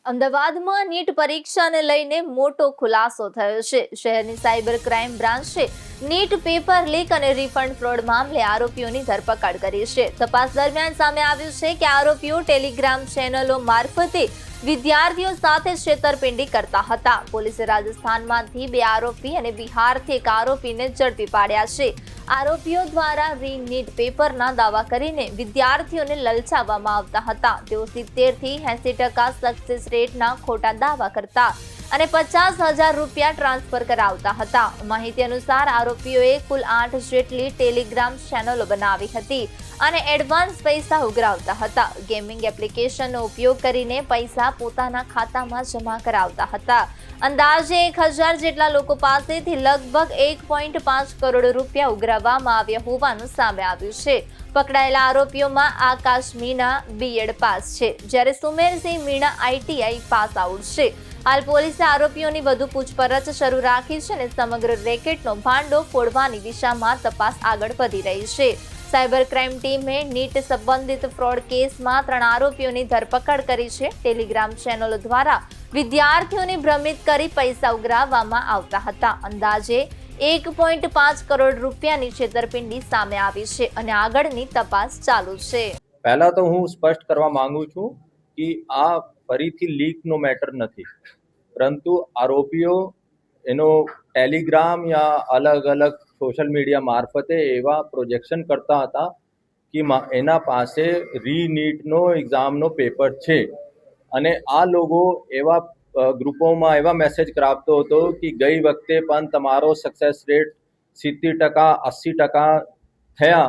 અમદાવાદમાં નીટ પરીક્ષાને લઈને મોટો ખુલાસો થયો છે। શહેરની સાયબર ક્રાઇમ બ્રાન્ચે નીટ પેપર લીક અને રિફંડ ફ્રોડ મામલે આરોપીઓની ધરપકડ કરી છે। તપાસ દરમિયાન સામે આવ્યું છે કે આરોપીઓ ટેલિગ્રામ ચેનલો મારફતે વિદ્યાર્થીઓ સાથે છેતરપિંડી કરતા હતા। પોલીસે રાજસ્થાનમાંથી 2 આરોપી અને બિહારથી 1 આરોપીને ઝડપી પાડ્યા છે। આરોપીઓ દ્વારા નીટ પેપરના દાવા કરીને વિદ્યાર્થીઓને લલચાવવામાં આવતા હતા। તેઓ 70 થી 80% સક્સેસ રેટના ખોટા દાવા કરતા અને 50,000 રૂપિયા ટ્રાન્સફર કરાવતા હતા। માહિતી અનુસાર આરોપીઓએ કુલ 8 જેટલી ટેલિગ્રામ ચેનલો બનાવી હતી અને એડવાન્સ પૈસા ઉઘરાવતા હતા। ગેમિંગ એપ્લિકેશનનો ઉપયોગ કરીને પૈસા પોતાના ખાતામાં જમા કરાવતા હતા। અંદાજે 1000 જેટલા લોકો પાસેથી લગભગ 1.5 કરોડ રૂપિયા ઉઘરાવવામાં આવ્યા હોવાનું સામે આવ્યું છે। પકડાયેલા આરોપીઓમાં આકાશ મીણા બીએડ પાસ છે, જ્યારે સુમેરસિંહ મીણા ITI પાસ આઉટ છે। હાલ પોલીસે આરોપીઓની વધુ પૂછપરછ શરૂ રાખી છે અને સમગ્ર રેકેટનો ભાંડો ફોડવાની દિશામાં તપાસ આગળ વધી રહી છે। સાયબર ક્રાઇમ ટીમે નીટ સંબંધિત ફ્રોડ કેસમાં 3 આરોપીઓની ધરપકડ કરી છે। ટેલિગ્રામ ચેનલો દ્વારા વિદ્યાર્થીઓને ભ્રમિત કરી પૈસા ઉઘરાવવામાં આવતા હતા। અંદાજે 1.5 કરોડ રૂપિયાની છેતરપિંડી સામે આવી છે અને આગળની તપાસ ચાલુ છે। પહેલા તો હું સ્પષ્ટ કરવા માંગુ છું કે આ ફરીથી લીકનો મેટર નથી, પરંતુ આરોપીઓ એનો ટેલિગ્રામ યા અલગ અલગ સોશિયલ મીડિયા મારફતે એવા પ્રોજેક્શન કરતા હતા કે એના પાસે રીનીટનો એક્ઝામનો પેપર છે અને આ લોકો એવા ગ્રુપોમાં એવા મેસેજ કરાવતો હતો કે ગઈ વખતે પણ તમારો સક્સેસ રેટ 70% 80% થયા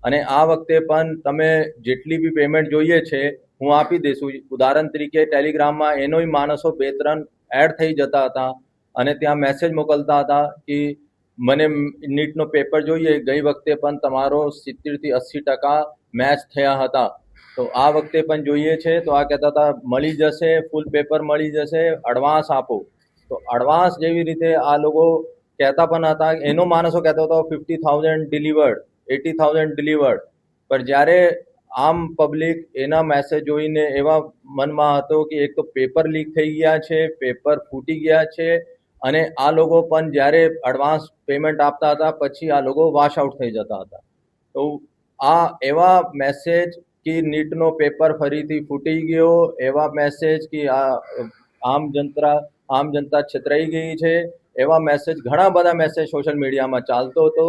અને આ વખતે પણ તમે જેટલી બી પેમેન્ટ જોઈએ છે હું આપી દઈશું। ઉદાહરણ તરીકે ટેલિગ્રામમાં એનોય માણસો 2-3 એડ થઈ જતા હતા અને ત્યાં મેસેજ મોકલતા હતા કે મને નીટનો પેપર જોઈએ, ગઈ વખતે પણ તમારો 70 થી 80% મેચ થયા હતા, તો આ વખતે પણ જોઈએ છે। તો આ કહેતા હતા મળી જશે, ફૂલ પેપર મળી જશે, એડવાન્સ આપો। તો એડવાન્સ જેવી રીતે આ લોકો કહેતા પણ હતા। એનો માણસો કહેતો હતો 50,000 ડિલિવર્ડ, 80,000 ડિલિવર્ડ, પણ જ્યારે આમ પબ્લિક એના મેસેજ જોઈને એવા મનમાં હતો કે એક તો પેપર લીક થઈ ગયા છે, પેપર ફૂટી ગયા છે અને આ લોકો પણ જ્યારે એડવાન્સ પેમેન્ટ આપતા હતા પછી આ લોકો વોશ આઉટ થઈ જતા હતા। તો આ એવા મેસેજ કે નીટનો પેપર ફરીથી ફૂટી ગયો, એવા મેસેજ કે આમ જનતા છેતરાઈ ગઈ છે, એવા મેસેજ ઘણા બધા મેસેજ સોશિયલ મીડિયામાં ચાલતો હતો।